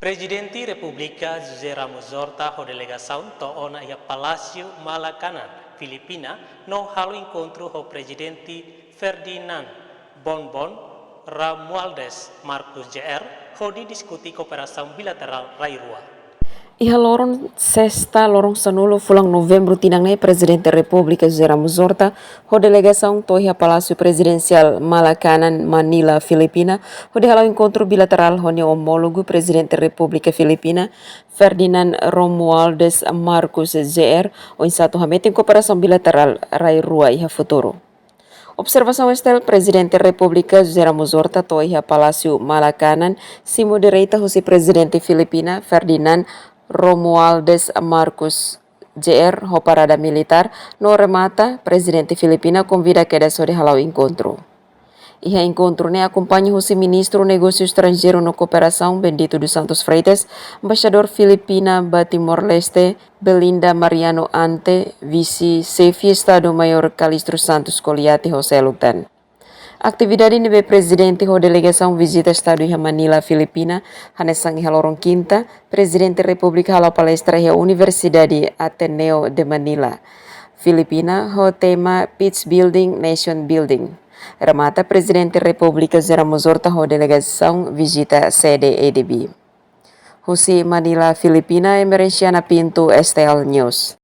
Presidente República José Ramos Horta ho delegação toona ia Palácio Malacanan, Filipina, no halo encontro ho Presidente Ferdinand Bongbong Romualdez Marcos Jr. ho didiskuti kooperação bilateral Rairua. Iha lorong sexta lorong sanulo fulang novembro tinangnai Presidente República José Ramos Horta ho delegação toiha Palácio Presidencial Malacanan, Manila, Filipina, ho de halau encontro bilateral ho homólogo Presidente República Filipina Ferdinand Romualdez Marcos Jr. o satu hameting kooperação bilateral Rairua iha futuro. Observação estel Presidente República José Ramos Horta toiha Palácio Malacanan si moderaita ho si Presidente Filipina Ferdinand Romualdez Marcos Jr. ho parada militar no remata Presidente Filipina convida queda sobre halau encontro. Iha encontro ne acompanha o Ministro Negócio Estrangeiro no Cooperação Bendito dos Santos Freitas, Embaixador Filipina ba Timor-Leste Belinda Mariano Ante, Vice-Chefe Estado-Maior Calistro Santos Coliati José Lutan. Atividade nebe Presidente ho delegação visita Estado iha Manila, Filipina, hanesang iha lorong quinta, Presidente República halau palestra iha Universidade Ateneo de Manila, Filipina ho tema Peace Building, Nation Building. Remata Presidente República José Ramos Horta ho delegação visita sede EDB. Husi Manila, Filipina, Emerenciana Pinto, STL News.